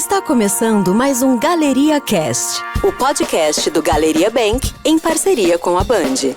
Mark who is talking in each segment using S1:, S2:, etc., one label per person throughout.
S1: Está começando mais um Galeria Cast, o podcast do Galeria Bank em parceria com a Band.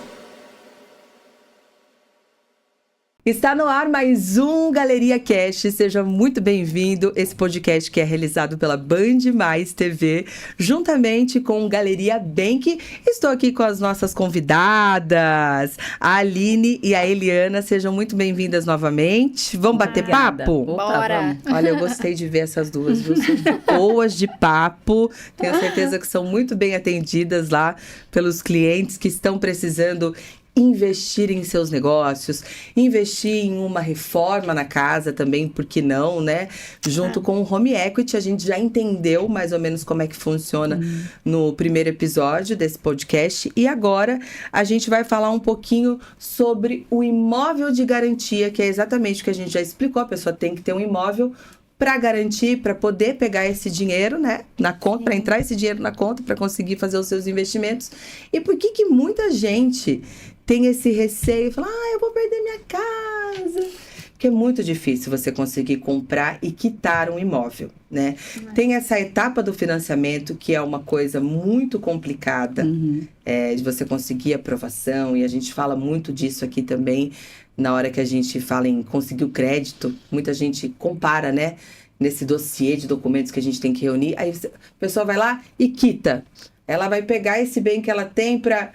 S2: Está no ar mais um Galeria Cast, seja muito bem-vindo. Esse podcast que é realizado pela Band Mais TV, juntamente com o Galeria Bank. Estou aqui com as nossas convidadas, a Aline e a Eliana. Sejam muito bem-vindas novamente. Vamos bater papo?
S3: Bora!
S2: Olha, eu gostei de ver essas duas, viu? São boas de papo. Tenho certeza que são muito bem atendidas lá pelos clientes que estão precisando investir em seus negócios, investir em uma reforma na casa também, por que não, né? Junto com o Home Equity, a gente já entendeu mais ou menos como é que funciona no primeiro episódio desse podcast. E agora a gente vai falar um pouquinho sobre o imóvel de garantia, que é exatamente o que a gente já explicou. A pessoa tem que ter um imóvel para garantir, para poder pegar esse dinheiro, né, na conta, para entrar esse dinheiro na conta, para conseguir fazer os seus investimentos. E por que muita gente tem esse receio, fala, eu vou perder minha casa? Porque é muito difícil você conseguir comprar e quitar um imóvel, né? Tem essa etapa do financiamento, que é uma coisa muito complicada, de você conseguir aprovação, e a gente fala muito disso aqui também, na hora que a gente fala em conseguir o crédito, muita gente compara, né? Nesse dossiê de documentos que a gente tem que reunir, aí a pessoa vai lá e quita. Ela vai pegar esse bem que ela tem para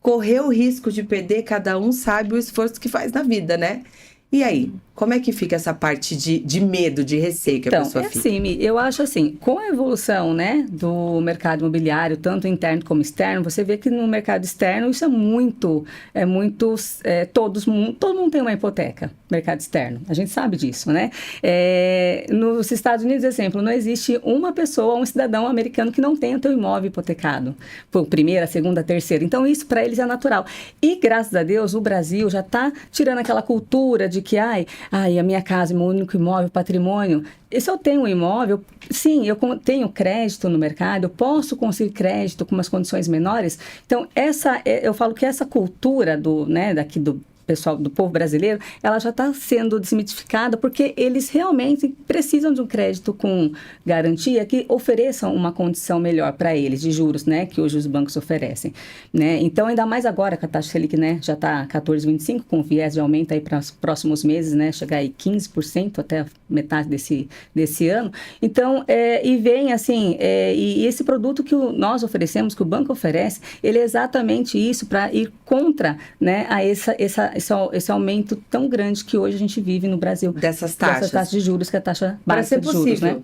S2: correr o risco de perder, cada um sabe o esforço que faz na vida, né? E aí, como é que fica essa parte de medo, de receio que a pessoa fica?
S3: Então, assim, eu acho assim, com a evolução, né, do mercado imobiliário, tanto interno como externo, você vê que no mercado externo isso todo mundo tem uma hipoteca, mercado externo, a gente sabe disso, né? Nos Estados Unidos, exemplo, não existe uma pessoa, um cidadão americano que não tenha o seu imóvel hipotecado, por primeira, segunda, terceira, então isso para eles é natural. E graças a Deus, o Brasil já está tirando aquela cultura de que, a minha casa, meu único imóvel, patrimônio. E se eu tenho um imóvel, sim, eu tenho crédito no mercado, eu posso conseguir crédito com umas condições menores. Então, eu falo que essa cultura daqui do pessoal, do povo brasileiro, ela já está sendo desmitificada porque eles realmente precisam de um crédito com garantia que ofereçam uma condição melhor para eles, de juros, né, que hoje os bancos oferecem, né? Então, ainda mais agora que a taxa Selic, né, já está 14,25, com viés de aumento aí para os próximos meses, né, chegar aí 15% até a metade desse ano. Então, e vem assim, e esse produto que nós oferecemos, que o banco oferece, ele é exatamente isso, para ir contra, né, a esse aumento tão grande que hoje a gente vive no Brasil.
S2: Dessas taxas
S3: de juros, que é a taxa básica de juros, né?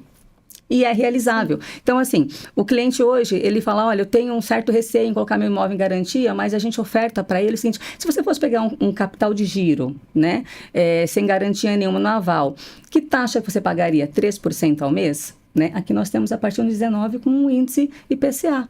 S3: E é realizável. Então, assim, o cliente hoje, ele fala, olha, eu tenho um certo receio em colocar meu imóvel em garantia, mas a gente oferta para ele o seguinte, se você fosse pegar um capital de giro, né, sem garantia nenhuma no aval, que taxa que você pagaria? 3% ao mês? Né? Aqui nós temos a partir de 19 com um índice IPCA.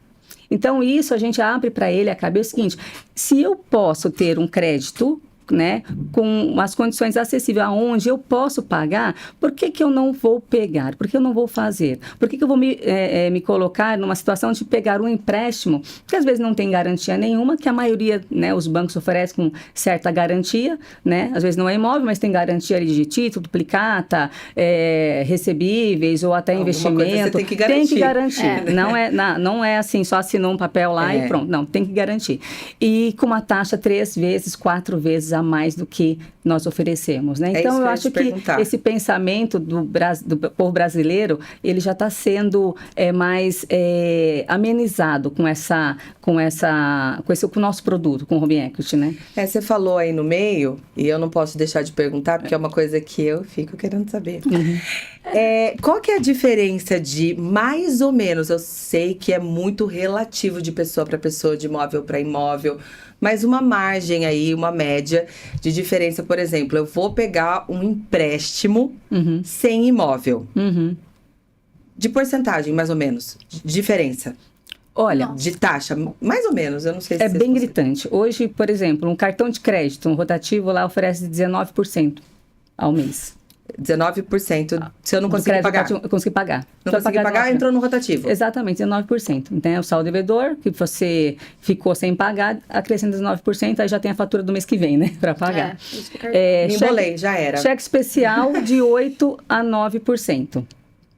S3: Então, isso a gente abre para ele a cabeça o seguinte, se eu posso ter um crédito, né, com as condições acessíveis, aonde eu posso pagar, por que eu não vou pegar? Por que eu não vou fazer? Por que eu vou me colocar numa situação de pegar um empréstimo, que às vezes não tem garantia nenhuma, que a maioria, né, os bancos oferecem com certa garantia, né, às vezes não é imóvel, mas tem garantia ali de título, duplicata, recebíveis ou até investimento.
S2: Tem que garantir.
S3: Não é assim, só assinou um papel lá e pronto. Não, tem que garantir. E com uma taxa 3 vezes, 4 vezes a mais do que nós oferecemos, né? Então, eu acho que esse pensamento do povo brasileiro, ele já está sendo mais amenizado com o nosso produto, com o Home Equity, né?
S2: Você falou aí no meio, e eu não posso deixar de perguntar, porque é uma coisa que eu fico querendo saber. Qual que é a diferença de, mais ou menos, eu sei que é muito relativo de pessoa para pessoa, de imóvel para imóvel, mas uma margem aí, uma média de diferença. Por exemplo, eu vou pegar um empréstimo sem imóvel. De porcentagem, mais ou menos, de diferença.
S3: Olha,
S2: de taxa, mais ou menos, eu não sei se
S3: é bem gritante. Hoje, por exemplo, um cartão de crédito, um rotativo lá oferece 19% ao mês.
S2: 19%, se eu não conseguir pagar.
S3: Eu consegui pagar.
S2: Não consegui pagar, entrou no rotativo.
S3: Exatamente, 19%. Então, é o saldo devedor, que você ficou sem pagar, acrescenta 19%, aí já tem a fatura do mês que vem, né, para pagar.
S2: Me embolei, já era.
S3: Cheque especial de 8% a 9%.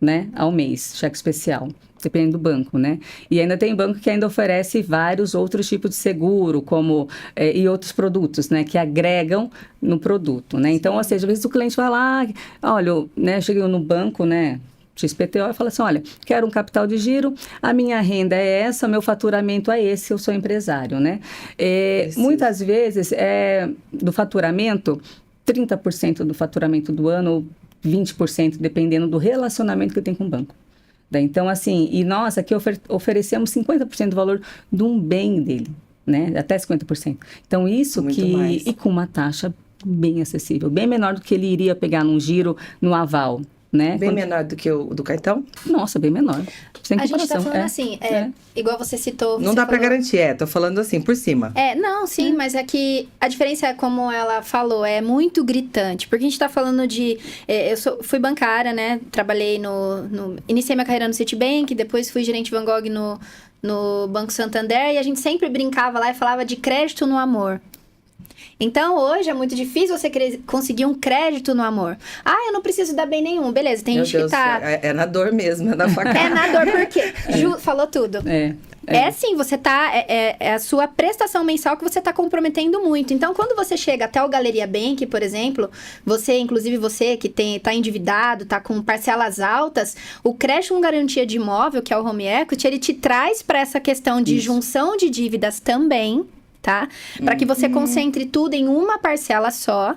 S3: né, ao mês, cheque especial, dependendo do banco, né? E ainda tem banco que ainda oferece vários outros tipos de seguro, como e outros produtos, né, que agregam no produto, né? Então, ou seja, às vezes o cliente vai lá, olha, né, cheguei no banco, né, XPTO, e fala assim, olha, quero um capital de giro, a minha renda é essa, meu faturamento é esse, eu sou empresário, né? Muitas vezes, do faturamento, 30% do faturamento do ano, 20%, dependendo do relacionamento que tem com o banco. Então, assim, e nós aqui oferecemos 50% do valor de um bem dele, né? Até 50%. Então, isso
S2: muito mais.
S3: E com uma taxa bem acessível, bem menor do que ele iria pegar num giro, no aval, né?
S2: Bem menor do que o do cartão?
S3: Nossa, bem menor. Sem
S4: A gente tá
S3: comparação.
S4: falando assim, igual você citou.
S2: Não
S4: você
S2: dá pra
S4: falou...
S2: garantir, tô falando assim, por cima.
S4: Não, sim, mas é que a diferença, como ela falou, é muito gritante. Porque a gente tá falando de... fui bancária, né? Trabalhei iniciei minha carreira no Citibank, depois fui gerente Van Gogh no Banco Santander, e a gente sempre brincava lá e falava de crédito no amor. Então, hoje é muito difícil você conseguir um crédito no amor. Eu não preciso dar bem nenhum. Beleza, tem gente que tá...
S2: É na dor mesmo, é na facada.
S4: É na dor, por quê? Falou tudo. Sim, você tá... É a sua prestação mensal que você tá comprometendo muito. Então, quando você chega até o Galeria Bank, por exemplo, inclusive você que tá endividado, tá com parcelas altas, o crédito com garantia de imóvel, que é o Home Equity, ele te traz para essa questão de junção de dívidas também, tá? Para que você concentre tudo em uma parcela só.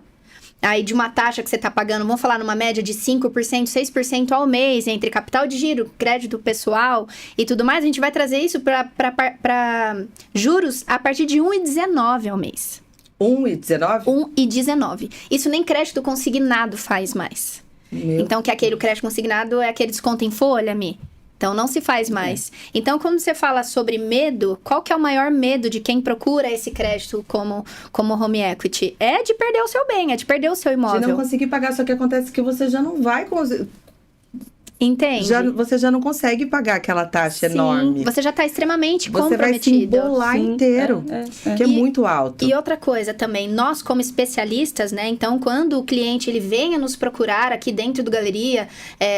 S4: Aí, de uma taxa que você tá pagando, vamos falar numa média de 5%, 6% ao mês, entre capital de giro, crédito pessoal e tudo mais, a gente vai trazer isso para juros a partir de 1,19 ao mês.
S2: 1,19?
S4: 1,19. Isso nem crédito consignado faz mais. Então, que aquele crédito consignado é aquele desconto em folha, Mi? Então, não se faz mais. Então, quando você fala sobre medo, qual que é o maior medo de quem procura esse crédito como home equity? É de perder o seu bem, é de perder o seu imóvel.
S2: De não conseguir pagar, só que acontece que você já não vai conseguir...
S4: Entende?
S2: Você já não consegue pagar aquela taxa enorme.
S4: Você já está extremamente comprometido.
S2: Você vai se embolar inteiro, que é muito alto.
S4: E outra coisa também, nós como especialistas, né? Então, quando o cliente ele venha nos procurar aqui dentro do Galeria,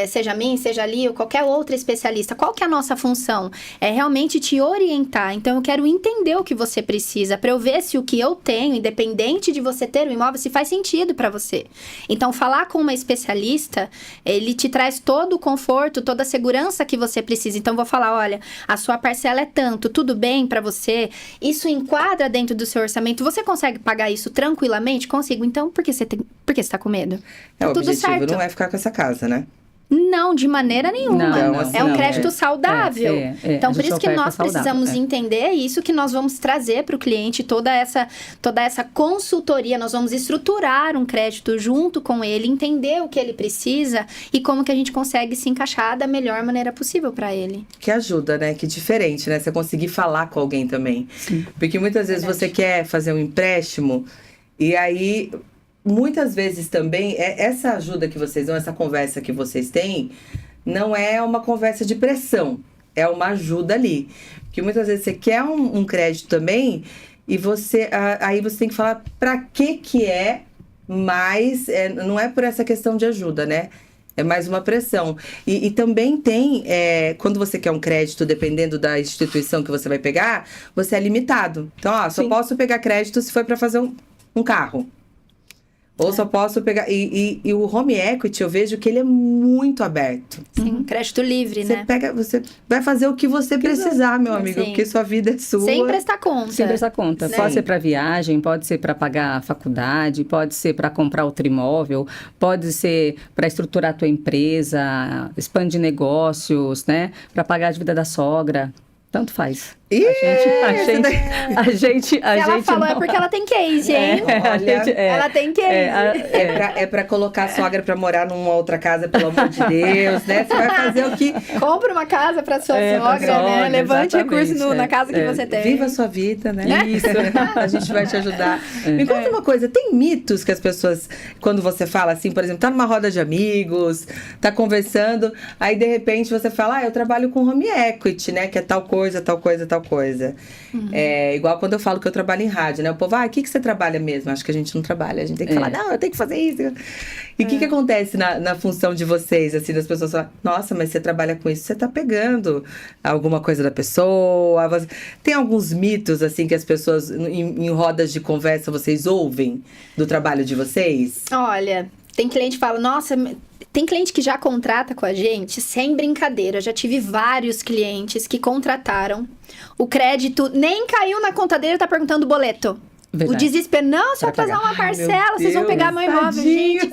S4: seja a mim, seja ali ou qualquer outra especialista, qual que é a nossa função? É realmente te orientar. Então, eu quero entender o que você precisa, para eu ver se o que eu tenho, independente de você ter o imóvel, se faz sentido para você. Então, falar com uma especialista, ele te traz todo o conforto, toda a segurança que você precisa. Então, vou falar, olha, a sua parcela é tanto, tudo bem pra você? Isso enquadra dentro do seu orçamento? Você consegue pagar isso tranquilamente? Consigo. Então, por que você tá com medo?
S2: O
S4: tudo
S2: objetivo
S4: certo.
S2: não é ficar com essa casa, né?
S4: Não, de maneira nenhuma.
S2: Não,
S4: é um crédito saudável. Então, por isso que nós precisamos entender isso, que nós vamos trazer para o cliente toda essa consultoria. Nós vamos estruturar um crédito junto com ele, entender o que ele precisa e como que a gente consegue se encaixar da melhor maneira possível para ele.
S2: Que ajuda, né? Que diferente, né? Você conseguir falar com alguém também. Sim. Porque muitas vezes você quer fazer um empréstimo e aí... Muitas vezes também, essa ajuda que vocês dão, essa conversa que vocês têm, não é uma conversa de pressão, é uma ajuda ali. Porque muitas vezes você quer um crédito também, e aí você tem que falar para que é, mas não é por essa questão de ajuda, né? É mais uma pressão. E também tem, quando você quer um crédito, dependendo da instituição que você vai pegar, você é limitado. Então, só posso pegar crédito se for para fazer um carro. Ou só posso pegar... E o home equity, eu vejo que ele é muito aberto.
S4: Sim, crédito livre, né?
S2: Você vai fazer o que você precisar, meu amigo.
S4: Sim.
S2: Porque sua vida é sua.
S4: Sem prestar conta.
S3: Sem prestar conta.
S4: Né?
S3: Pode ser para viagem, pode ser para pagar a faculdade, pode ser para comprar outro imóvel, pode ser para estruturar a tua empresa, expandir negócios, né? Para pagar a dívida da sogra. Tanto faz. A gente
S4: ela falou
S3: não...
S4: é porque ela tem case, hein? Ela tem case.
S2: É pra colocar a sogra pra morar numa outra casa, pelo amor de Deus, né? Você vai fazer o que...
S4: Compra uma casa pra sua sogra, né? Levante recursos na casa que você tem.
S2: Viva a sua vida, né?
S3: Isso.
S2: A gente vai te ajudar. Me conta uma coisa, tem mitos que as pessoas, quando você fala assim, por exemplo, tá numa roda de amigos, tá conversando, aí de repente você fala, eu trabalho com home equity, né? Que é tal coisa, tal coisa, tal tal coisa. Igual quando eu falo que eu trabalho em rádio, né? O povo, o que você trabalha mesmo? Acho que a gente não trabalha. A gente tem que falar, não, eu tenho que fazer isso. E o que acontece na função de vocês, assim, das pessoas falam, nossa, mas você trabalha com isso, você tá pegando alguma coisa da pessoa. Tem alguns mitos, assim, que as pessoas, em rodas de conversa, vocês ouvem do trabalho de vocês?
S4: Olha, tem cliente que fala, nossa... Tem cliente que já contrata com a gente, sem brincadeira. Já tive vários clientes que contrataram. O crédito nem caiu na conta dele, tá perguntando o boleto. Verdade. O desespero, não, se eu atrasar uma parcela, vocês vão pegar meu imóvel, gente.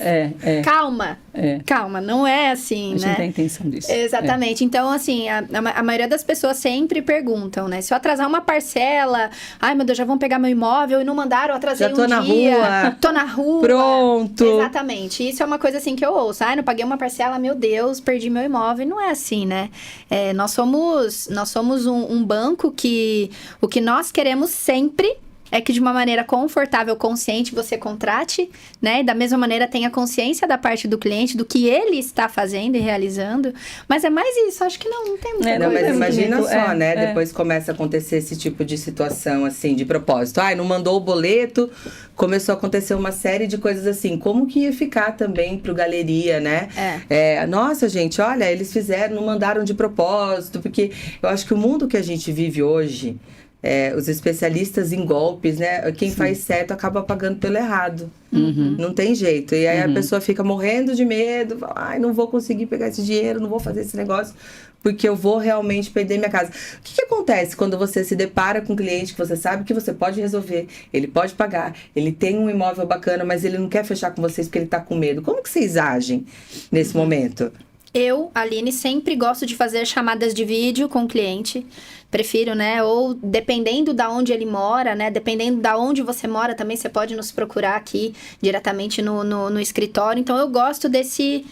S4: Calma, calma, não é assim,
S3: né? A gente não tem intenção disso.
S4: Exatamente. Então, assim, a maioria das pessoas sempre perguntam, né? Se eu atrasar uma parcela, ai meu Deus, já vão pegar meu imóvel e não mandaram, eu atrasei um dia.
S2: Já tô na rua.
S4: Tô na rua.
S2: Pronto.
S4: Exatamente. Isso é uma coisa assim que eu ouço. Ai, não paguei uma parcela, meu Deus, perdi meu imóvel. E não é assim, né? Nós somos um banco que o que nós queremos sempre é que de uma maneira confortável, consciente, você contrate, né? Da mesma maneira, tenha consciência da parte do cliente, do que ele está fazendo e realizando. Mas é mais isso, acho que não tem muita coisa.
S2: Mas imagina só, né? Depois começa a acontecer esse tipo de situação, assim, de propósito. Não mandou o boleto, começou a acontecer uma série de coisas assim. Como que ia ficar também pro galeria, né? Nossa, gente, olha, eles fizeram, não mandaram de propósito, porque eu acho que o mundo que a gente vive hoje... os especialistas em golpes, né? Quem faz certo acaba pagando pelo errado. Não tem jeito. E aí a pessoa fica morrendo de medo. Fala, não vou conseguir pegar esse dinheiro, não vou fazer esse negócio, porque eu vou realmente perder minha casa. O que acontece quando você se depara com um cliente que você sabe que você pode resolver, ele pode pagar, ele tem um imóvel bacana, mas ele não quer fechar com vocês porque ele tá com medo? Como que vocês agem nesse momento?
S4: Eu, Aline, sempre gosto de fazer chamadas de vídeo com o cliente. Prefiro, né? Ou dependendo da onde ele mora, né? Dependendo da onde você mora também, você pode nos procurar aqui diretamente no escritório. Então, eu gosto desse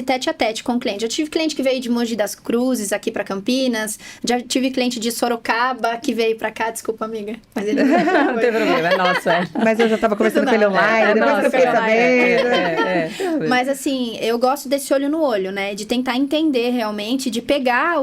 S4: tete-a-tete com o cliente. Eu tive cliente que veio de Mogi das Cruzes aqui para Campinas. Já tive cliente de Sorocaba que veio para cá. Desculpa, amiga. Mas ele
S3: não tem problema, é nosso,
S2: Mas eu já tava conversando com ele online, depois eu fiquei sabendo.
S4: Mas assim, eu gosto desse olho no olho, né? De tentar entender realmente, de pegar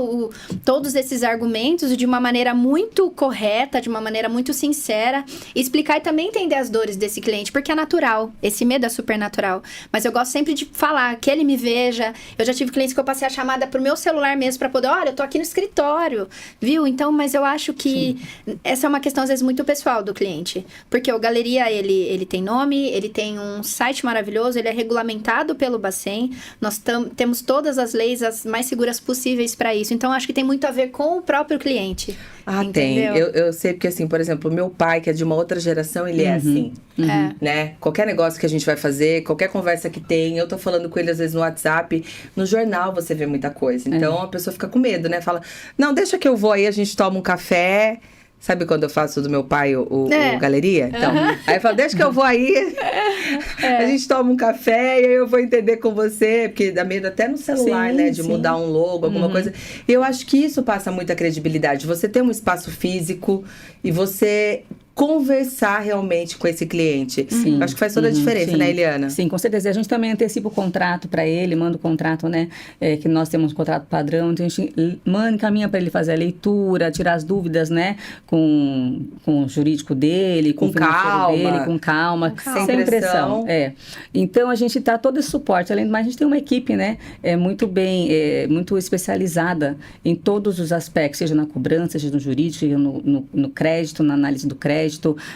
S4: todos esses argumentos de uma maneira muito correta, de uma maneira muito sincera, explicar e também entender as dores desse cliente, porque é natural. Esse medo é super natural. Mas eu gosto sempre de falar, que ele me veja. Eu já tive clientes que eu passei a chamada pro meu celular mesmo pra poder, olha, eu tô aqui no escritório, viu? Então, mas eu acho que essa é uma questão, às vezes, muito pessoal do cliente. Porque o Galeria, ele tem nome, ele tem um site maravilhoso, ele é regulamentado pelo Bacen, nós temos todas as leis as mais seguras possíveis para isso. Então, acho que tem muito a ver com o próprio cliente.
S2: Tem. Eu sei porque, assim, por exemplo, meu pai, que é de uma outra geração, ele é assim, né? Qualquer negócio que a gente vai fazer, qualquer conversa que tem, eu tô falando com ele, às vezes, no WhatsApp, no jornal você vê muita coisa. Então, a pessoa fica com medo, né? Fala, não, deixa que eu vou aí, a gente toma um café... Sabe quando eu faço do meu pai o galeria? Então, aí eu falo, deixa que eu vou aí, a gente toma um café e aí eu vou entender com você, porque dá medo até no celular, né? De mudar um logo, alguma coisa. E eu acho que isso passa muita credibilidade. Você ter um espaço físico e você conversar realmente com esse cliente. Acho que faz toda a diferença, né, Eliana?
S3: Sim, com certeza. A gente também antecipa o contrato para ele, manda o contrato, né? Que nós temos um contrato padrão, então a gente encaminha para ele fazer a leitura, tirar as dúvidas, né? Com o jurídico dele, com o financeiro dele, com calma, sem pressão. Então a gente dá todo esse suporte. Além do mais, a gente tem uma equipe, né? Muito bem, muito especializada em todos os aspectos, seja na cobrança, seja no jurídico, seja no crédito, na análise do crédito,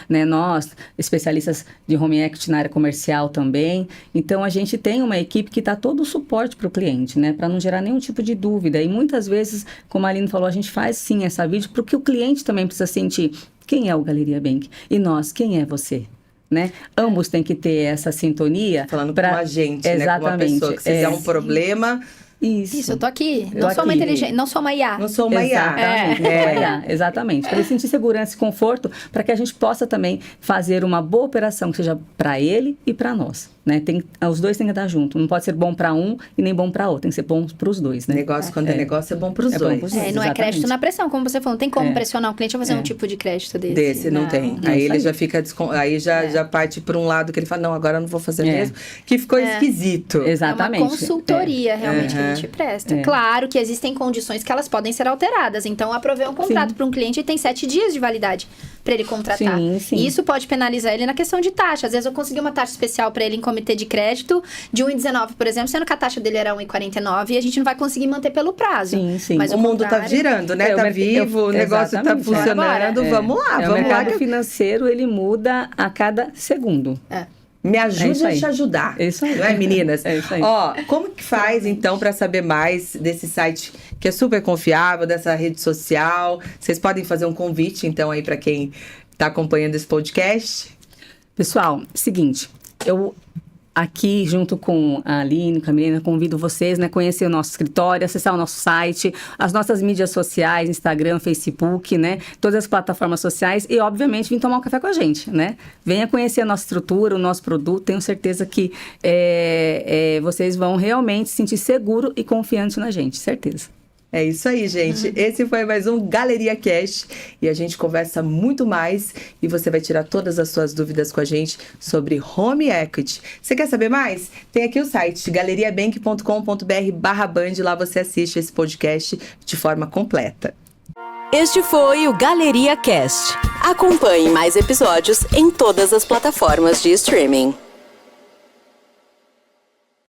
S3: né? Nós, especialistas de home equity na área comercial também. Então, a gente tem uma equipe que dá todo o suporte para o cliente, né? Para não gerar nenhum tipo de dúvida. E muitas vezes, como a Aline falou, a gente faz sim essa vídeo porque o cliente também precisa sentir quem é o Galeria Bank e nós, quem é você? Né? Ambos têm que ter essa sintonia.
S2: Falando com a gente, né? Com uma pessoa que se der um problema...
S4: Isso, eu tô aqui. Não sou uma inteligente, não sou uma IA.
S2: Não sou uma IA.
S3: Exatamente. Para ele sentir segurança e conforto, para que a gente possa também fazer uma boa operação, que seja para ele e para nós. Né? Os dois têm que estar juntos. Não pode ser bom para um e nem bom para outro. Tem que ser bom para os dois. Né?
S2: Negócio, quando é negócio, é bom para os dois.
S4: Não é crédito na pressão, como você falou. Não tem como pressionar o cliente a fazer um tipo de crédito desse.
S2: Desse, não tem. Aí ele já fica... Aí já parte por um lado que ele fala, não, agora eu não vou fazer mesmo. Que ficou esquisito.
S3: Exatamente.
S4: É uma consultoria, realmente, que cliente presta. Claro que existem condições que elas podem ser alteradas. Então, eu aprovei um contrato para um cliente e tem 7 dias de validade para ele contratar.
S3: Sim.
S4: E isso pode penalizar ele na questão de taxa. Às vezes, eu consegui uma taxa especial para ele em comitê de crédito de 1,19, por exemplo, sendo que a taxa dele era 1,49 e a gente não vai conseguir manter pelo prazo.
S3: Sim.
S4: Mas
S2: o mundo tá girando, né? Tá vivo, o negócio tá funcionando. Vamos lá, vamos lá.
S3: O mercado financeiro, ele muda a cada segundo.
S2: Me ajude a te ajudar.
S3: É isso aí.
S2: Não é, meninas?
S3: É isso aí.
S2: Ó, como que faz, então, para saber mais desse site que é super confiável, dessa rede social? Vocês podem fazer um convite, então, aí para quem tá acompanhando esse podcast?
S3: Pessoal, seguinte, eu aqui, junto com a Aline, com a Milena, convido vocês, né, conhecer o nosso escritório, acessar o nosso site, as nossas mídias sociais, Instagram, Facebook, né, todas as plataformas sociais e, obviamente, vir tomar um café com a gente, né? Venha conhecer a nossa estrutura, o nosso produto, tenho certeza que vocês vão realmente se sentir seguro e confiante na gente, certeza.
S2: É isso aí, gente. Esse foi mais um Galeria Cash e a gente conversa muito mais e você vai tirar todas as suas dúvidas com a gente sobre Home Equity. Você quer saber mais? Tem aqui o site galeriabank.com.br/band, lá você assiste esse podcast de forma completa.
S1: Este foi o Galeria Cast. Acompanhe mais episódios em todas as plataformas de streaming.